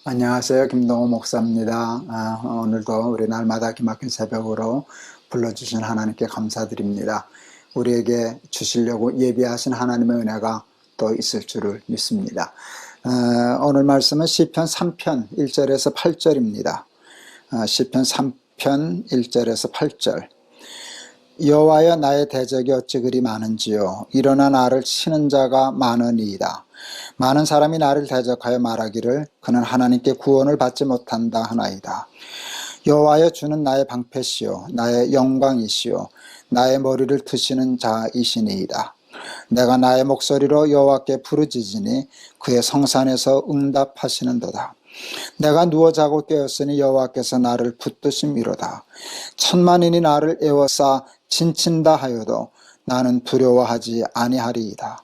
안녕하세요. 김동호 목사입니다. 오늘도 우리 날마다 기막힌 새벽으로 불러주신 하나님께 감사드립니다. 우리에게 주시려고 예비하신 하나님의 은혜가 또 있을 줄을 믿습니다. 오늘 말씀은 시편 3편 1절에서 8절입니다. 시편 3편 1절에서 8절. 여호와여, 나의 대적이 어찌 그리 많은지요. 일어나 나를 치는 자가 많으니이다. 많은 사람이 나를 대적하여 말하기를 그는 하나님께 구원을 받지 못한다 하나이다. 여호와여, 주는 나의 방패시요 나의 영광이시요 나의 머리를 트시는 자이시니이다. 내가 나의 목소리로 여호와께 부르짖으니 그의 성산에서 응답하시는도다. 내가 누워 자고 깨었으니 여호와께서 나를 붙드심이로다. 천만인이 나를 에워싸 진친다 하여도 나는 두려워하지 아니하리이다.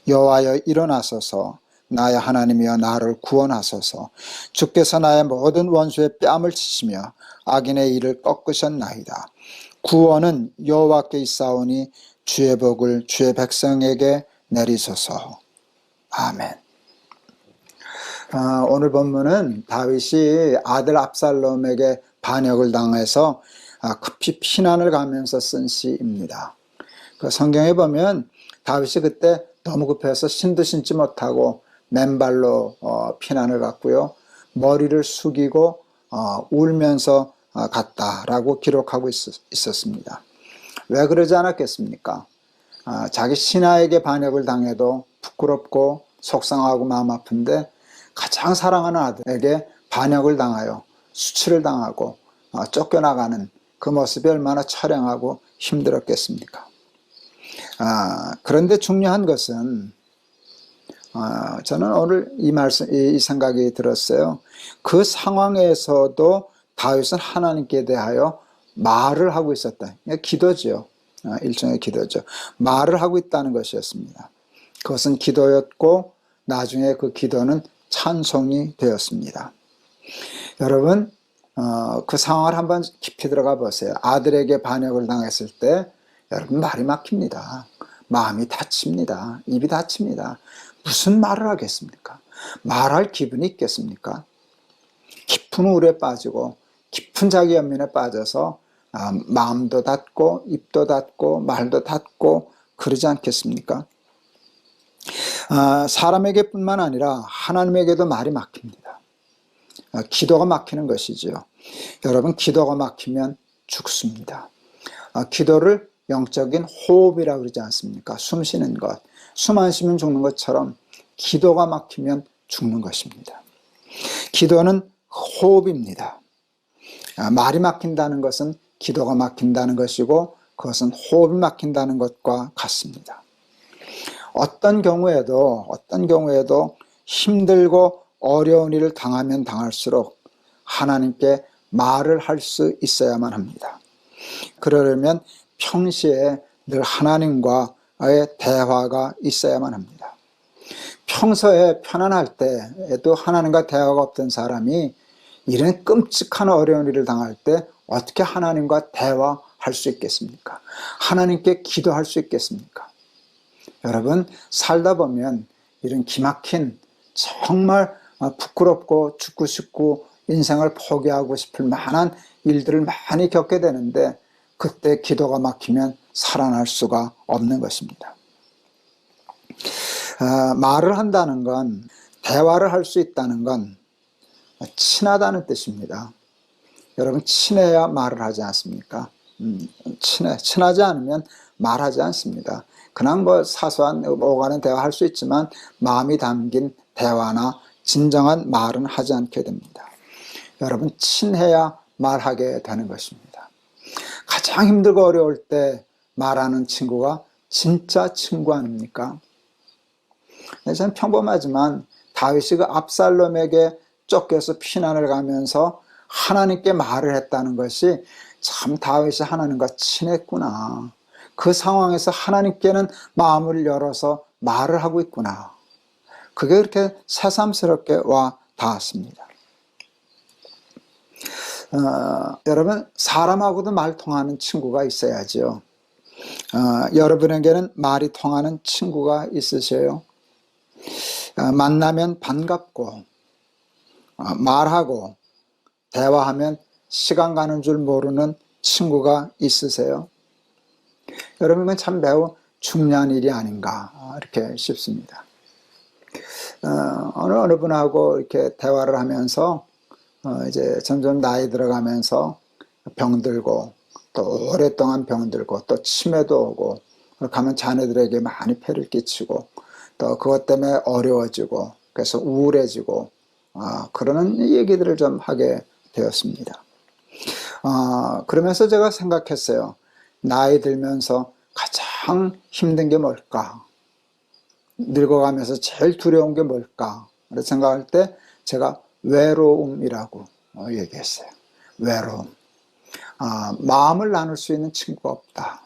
여호와여, 일어나소서. 나의 하나님이여, 나를 구원하소서. 주께서 나의 모든 원수의 뺨을 치시며 악인의 일을 꺾으셨나이다. 구원은 여호와께 있사오니 주의 복을 주의 백성에게 내리소서. 아멘. 오늘 본문은 다윗이 아들 압살롬에게 반역을 당해서 급히 피난을 가면서 쓴 시입니다. 그 성경에 보면 다윗이 그때 너무 급해서 신도 신지 못하고 맨발로 피난을 갔고요. 머리를 숙이고 울면서 갔다라고 기록하고 있었습니다. 왜 그러지 않았겠습니까? 자기 신하에게 반역을 당해도 부끄럽고 속상하고 마음 아픈데 가장 사랑하는 아들에게 반역을 당하여 수치를 당하고 쫓겨나가는 그 모습이 얼마나 처량하고 힘들었겠습니까? 그런데 중요한 것은 저는 오늘 이 생각이 들었어요. 그 상황에서도 다윗은 하나님께 대하여 말을 하고 있었다. 기도죠. 일종의 기도죠. 말을 하고 있다는 것이었습니다. 그것은 기도였고 나중에 그 기도는 찬송이 되었습니다. 여러분, 그 상황을 한번 깊이 들어가 보세요. 아들에게 반역을 당했을 때 여러분, 말이 막힙니다. 마음이 다칩니다. 입이 다칩니다. 무슨 말을 하겠습니까? 말할 기분이 있겠습니까? 깊은 우울에 빠지고 깊은 자기 연민에 빠져서 마음도 닫고 입도 닫고 말도 닫고 그러지 않겠습니까? 사람에게 뿐만 아니라 하나님에게도 말이 막힙니다. 기도가 막히는 것이지요. 여러분, 기도가 막히면 죽습니다. 기도를 영적인 호흡이라고 그러지 않습니까? 숨 쉬는 것. 숨 안 쉬면 죽는 것처럼 기도가 막히면 죽는 것입니다. 기도는 호흡입니다. 말이 막힌다는 것은 기도가 막힌다는 것이고 그것은 호흡이 막힌다는 것과 같습니다. 어떤 경우에도 힘들고 어려운 일을 당하면 당할수록 하나님께 말을 할 수 있어야만 합니다. 그러려면 평시에 늘 하나님과의 대화가 있어야만 합니다. 평소에 편안할 때에도 하나님과 대화가 없던 사람이 이런 끔찍한 어려운 일을 당할 때 어떻게 하나님과 대화할 수 있겠습니까? 하나님께 기도할 수 있겠습니까? 여러분, 살다 보면 이런 기막힌 정말 부끄럽고 죽고 싶고 인생을 포기하고 싶을 만한 일들을 많이 겪게 되는데 그때 기도가 막히면 살아날 수가 없는 것입니다. 말을 한다는 건, 대화를 할 수 있다는 건 친하다는 뜻입니다. 여러분, 친해야 말을 하지 않습니까? 친하지 않으면 말하지 않습니다. 그냥 사소한 오가는 대화 할 수 있지만 마음이 담긴 대화나 진정한 말은 하지 않게 됩니다. 여러분, 친해야 말하게 되는 것입니다. 가장 힘들고 어려울 때 말하는 친구가 진짜 친구 아닙니까? 저는 평범하지만 다윗이 그 압살롬에게 쫓겨서 피난을 가면서 하나님께 말을 했다는 것이 참 다윗이 하나님과 친했구나. 그 상황에서 하나님께는 마음을 열어서 말을 하고 있구나. 그게 그렇게 새삼스럽게 와 닿았습니다. 여러분, 사람하고도 말 통하는 친구가 있어야죠. 여러분에게는 말이 통하는 친구가 있으세요? 만나면 반갑고 말하고 대화하면 시간 가는 줄 모르는 친구가 있으세요? 여러분, 이건 참 매우 중요한 일이 아닌가 이렇게 싶습니다. 어느 분하고 이렇게 대화를 하면서 이제 점점 나이 들어가면서 병들고 또 오랫동안 병들고 또 치매도 오고 가면 자녀들에게 많이 폐를 끼치고 또 그것 때문에 어려워지고 그래서 우울해지고 그러는 얘기들을 좀 하게 되었습니다. 그러면서 제가 생각했어요. 나이 들면서 가장 힘든 게 뭘까? 늙어가면서 제일 두려운 게 뭘까? 그래서 생각할 때 제가 외로움이라고 얘기했어요. 외로움. 마음을 나눌 수 있는 친구가 없다.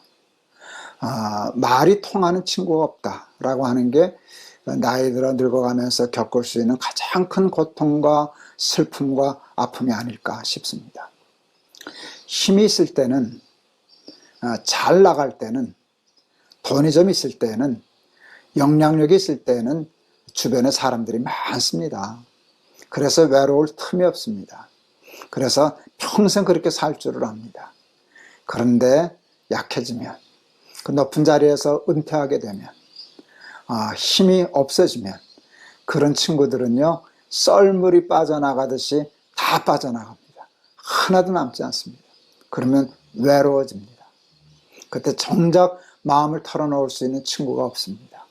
말이 통하는 친구가 없다라고 하는 게 나이 들어 늙어가면서 겪을 수 있는 가장 큰 고통과 슬픔과 아픔이 아닐까 싶습니다. 힘이 있을 때는, 잘 나갈 때는, 돈이 좀 있을 때는, 영향력이 있을 때는 주변에 사람들이 많습니다. 그래서 외로울 틈이 없습니다. 그래서 평생 그렇게 살 줄을 압니다. 그런데 약해지면, 그 높은 자리에서 은퇴하게 되면, 힘이 없어지면 그런 친구들은요, 썰물이 빠져나가듯이 다 빠져나갑니다. 하나도 남지 않습니다. 그러면 외로워집니다. 그때 정작 마음을 털어놓을 수 있는 친구가 없습니다.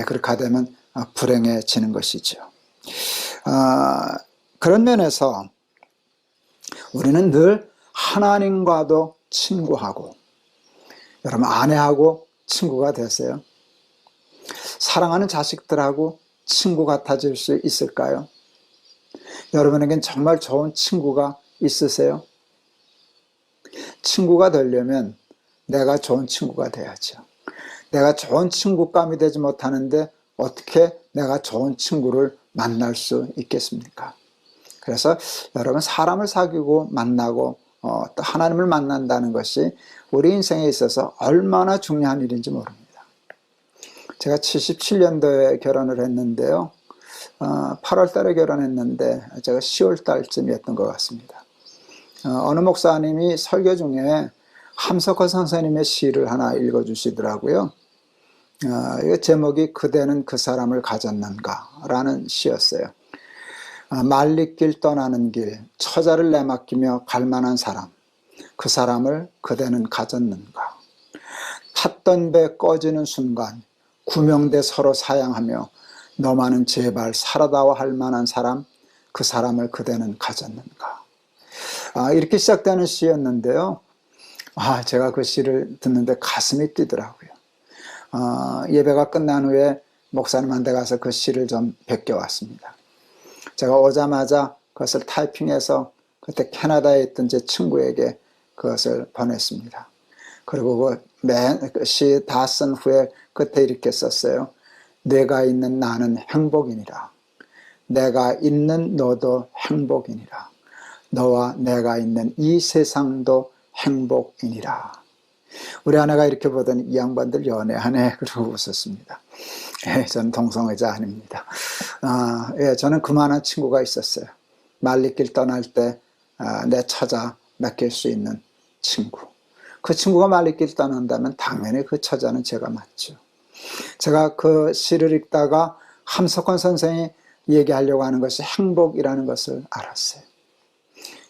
그렇게 되면 불행해지는 것이죠. 그런 면에서 우리는 늘 하나님과도 친구하고, 여러분 아내하고 친구가 되세요? 사랑하는 자식들하고 친구 같아질 수 있을까요? 여러분에겐 정말 좋은 친구가 있으세요? 친구가 되려면 내가 좋은 친구가 돼야죠. 내가 좋은 친구감이 되지 못하는데 어떻게 내가 좋은 친구를 만날 수 있겠습니까? 그래서 여러분, 사람을 사귀고 만나고 또 하나님을 만난다는 것이 우리 인생에 있어서 얼마나 중요한 일인지 모릅니다. 제가 77년도에 결혼을 했는데요. 8월 달에 결혼했는데 제가 10월 달쯤이었던 것 같습니다. 어느 목사님이 설교 중에 함석헌 선생님의 시를 하나 읽어주시더라고요. 이 제목이 그대는 그 사람을 가졌는가 라는 시였어요. 말리길 떠나는 길, 처자를 내맡기며 갈만한 사람, 그 사람을 그대는 가졌는가. 탔던 배 꺼지는 순간 구명대 서로 사양하며 너만은 제발 살아다와 할 만한 사람, 그 사람을 그대는 가졌는가. 이렇게 시작되는 시였는데요. 제가 그 시를 듣는데 가슴이 뛰더라고요. 예배가 끝난 후에 목사님한테 가서 그 시를 좀 베껴왔습니다. 제가 오자마자 그것을 타이핑해서 그때 캐나다에 있던 제 친구에게 그것을 보냈습니다. 그리고 그 시 다 쓴 후에 끝에 이렇게 썼어요. 내가 있는 나는 행복이니라. 내가 있는 너도 행복이니라. 너와 내가 있는 이 세상도 행복이니라. 우리 아내가 이렇게 보더니 이 양반들 연애하네 그러고 웃었습니다. 저는 동성애자 아닙니다. 저는 그만한 친구가 있었어요. 말리길 떠날 때 내 처자 맡길 수 있는 친구. 그 친구가 말리길 떠난다면 당연히 그 처자는 제가 맞죠. 제가 그 시를 읽다가 함석헌 선생이 얘기하려고 하는 것이 행복이라는 것을 알았어요.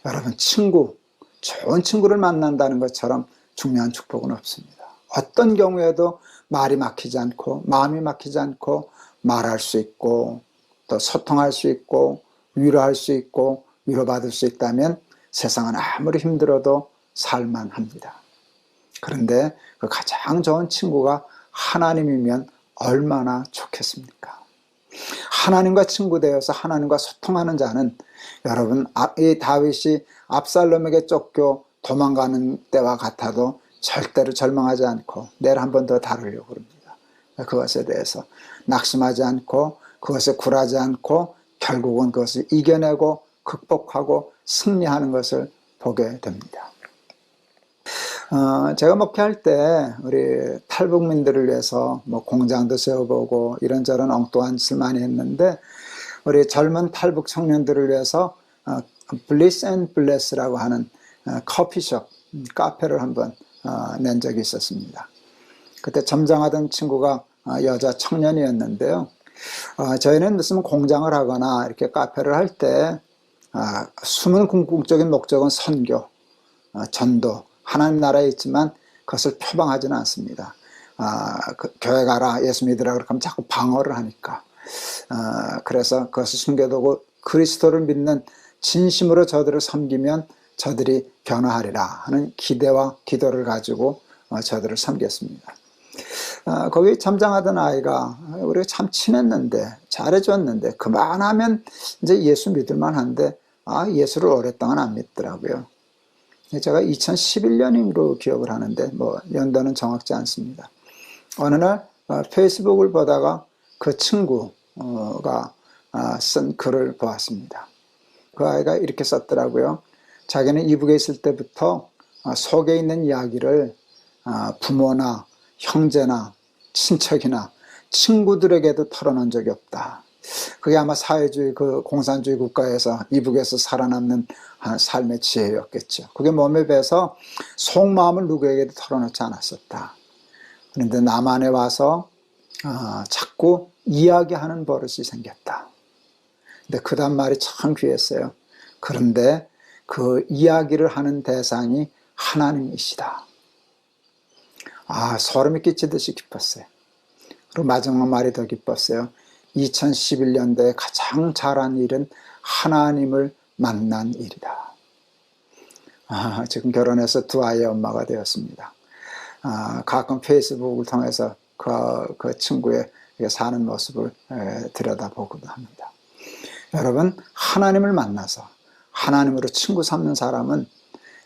여러분, 좋은 친구를 만난다는 것처럼 중요한 축복은 없습니다. 어떤 경우에도 말이 막히지 않고 마음이 막히지 않고 말할 수 있고 또 소통할 수 있고 위로할 수 있고 위로받을 수 있다면 세상은 아무리 힘들어도 살만합니다. 그런데 그 가장 좋은 친구가 하나님이면 얼마나 좋겠습니까? 하나님과 친구 되어서 하나님과 소통하는 자는, 여러분, 이 다윗이 압살롬에게 쫓겨 도망가는 때와 같아도 절대로 절망하지 않고 내일 한 번 더 다루려고 합니다. 그것에 대해서 낙심하지 않고 그것에 굴하지 않고 결국은 그것을 이겨내고 극복하고 승리하는 것을 보게 됩니다. 제가 목회할 때 우리 탈북민들을 위해서 공장도 세워보고 이런저런 엉뚱한 짓을 많이 했는데 우리 젊은 탈북 청년들을 위해서 블리스 앤 블레스라고 하는 커피숍, 카페를 한번 낸 적이 있었습니다. 그때 점장하던 친구가 여자 청년이었는데요. 저희는 무슨 공장을 하거나 이렇게 카페를 할 때 숨은 궁극적인 목적은 선교, 전도, 하나님 나라에 있지만 그것을 표방하지는 않습니다. 교회 가라, 예수 믿으라 그렇게 하면 자꾸 방어를 하니까. 그래서 그것을 숨겨두고 그리스도를 믿는 진심으로 저들을 섬기면 저들이 변화하리라 하는 기대와 기도를 가지고 저들을 섬겼습니다. 거기 점장하던 아이가 우리가 참 친했는데 잘해줬는데 그만하면 이제 예수 믿을만 한데 예수를 오랫동안 안 믿더라고요. 제가 2011년으로 기억을 하는데 연도는 정확지 않습니다. 어느 날 페이스북을 보다가 그 친구가 쓴 글을 보았습니다. 그 아이가 이렇게 썼더라고요. 자기는 이북에 있을 때부터 속에 있는 이야기를 부모나 형제나 친척이나 친구들에게도 털어놓은 적이 없다. 그게 아마 사회주의, 공산주의 국가에서 이북에서 살아남는 삶의 지혜였겠죠. 그게 몸에 배서 속마음을 누구에게도 털어놓지 않았었다. 그런데 남한에 와서 자꾸 이야기하는 버릇이 생겼다. 근데 그 다음 말이 참 귀했어요. 그런데 그 이야기를 하는 대상이 하나님이시다. 소름이 끼치듯이 기뻤어요. 그리고 마지막 말이 더 기뻤어요. 2011년도에 가장 잘한 일은 하나님을 만난 일이다. 지금 결혼해서 두 아이의 엄마가 되었습니다. 가끔 페이스북을 통해서 그 친구의 사는 모습을 들여다보기도 합니다. 여러분, 하나님을 만나서 하나님으로 친구 삼는 사람은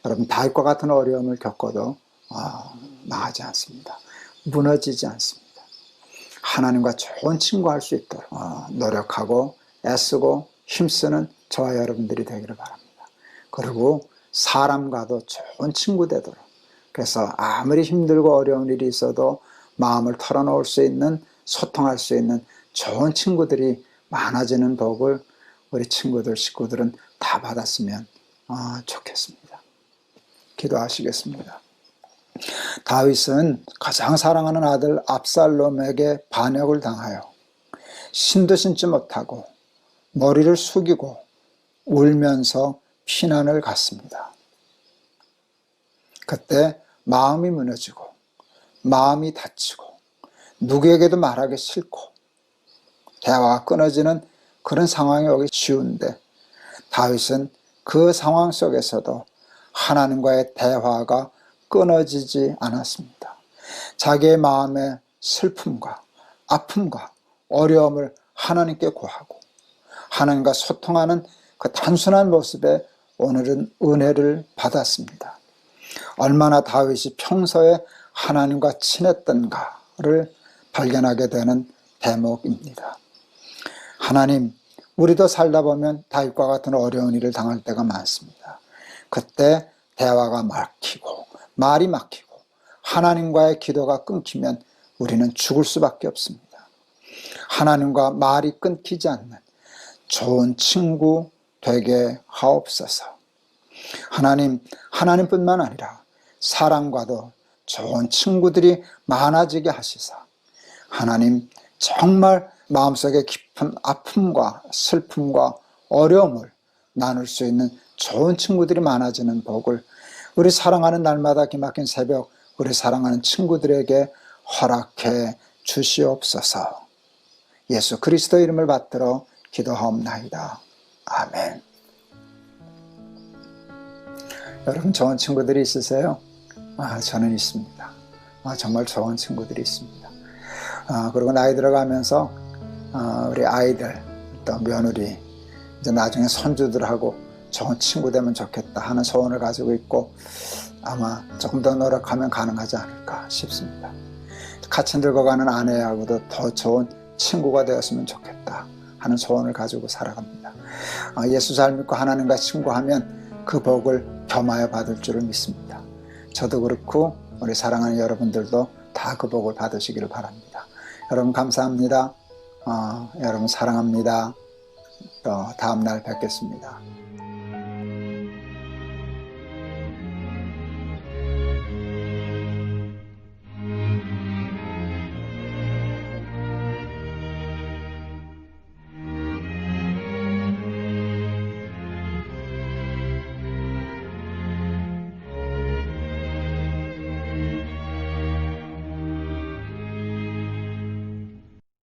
여러분 다윗과 같은 어려움을 겪어도 나가지 않습니다. 무너지지 않습니다. 하나님과 좋은 친구할 수 있도록 노력하고 애쓰고 힘쓰는 저와 여러분들이 되기를 바랍니다. 그리고 사람과도 좋은 친구 되도록, 그래서 아무리 힘들고 어려운 일이 있어도 마음을 털어놓을 수 있는, 소통할 수 있는 좋은 친구들이 많아지는 복을 우리 친구들, 식구들은 다 받았으면 좋겠습니다. 기도하시겠습니다. 다윗은 가장 사랑하는 아들 압살롬에게 반역을 당하여 신도 신지 못하고 머리를 숙이고 울면서 피난을 갔습니다. 그때 마음이 무너지고 마음이 다치고 누구에게도 말하기 싫고 대화가 끊어지는 그런 상황이 오기 쉬운데 다윗은 그 상황 속에서도 하나님과의 대화가 끊어지지 않았습니다. 자기의 마음의 슬픔과 아픔과 어려움을 하나님께 구하고 하나님과 소통하는 그 단순한 모습에 오늘은 은혜를 받았습니다. 얼마나 다윗이 평소에 하나님과 친했던가를 발견하게 되는 대목입니다. 하나님, 우리도 살다 보면 다윗과 같은 어려운 일을 당할 때가 많습니다. 그때 대화가 막히고 말이 막히고 하나님과의 기도가 끊기면 우리는 죽을 수밖에 없습니다. 하나님과 말이 끊기지 않는 좋은 친구 되게 하옵소서. 하나님뿐만 아니라 사람과도 좋은 친구들이 많아지게 하시사 하나님 정말 마음속에 깊은 아픔과 슬픔과 어려움을 나눌 수 있는 좋은 친구들이 많아지는 복을 우리 사랑하는 날마다 기막힌 새벽 우리 사랑하는 친구들에게 허락해 주시옵소서. 예수 그리스도 이름을 받들어 기도하옵나이다. 아멘. 여러분 좋은 친구들이 있으세요? 저는 있습니다. 정말 좋은 친구들이 있습니다. 그리고 나이 들어가면서 우리 아이들 또 며느리 이제 나중에 손주들하고 좋은 친구 되면 좋겠다 하는 소원을 가지고 있고 아마 조금 더 노력하면 가능하지 않을까 싶습니다. 같이 늙어가는 아내하고도 더 좋은 친구가 되었으면 좋겠다 하는 소원을 가지고 살아갑니다. 예수 잘 믿고 하나님과 친구하면 그 복을 겸하여 받을 줄을 믿습니다. 저도 그렇고 우리 사랑하는 여러분들도 다 그 복을 받으시기를 바랍니다. 여러분 감사합니다. 여러분 사랑합니다. 다음 날 뵙겠습니다.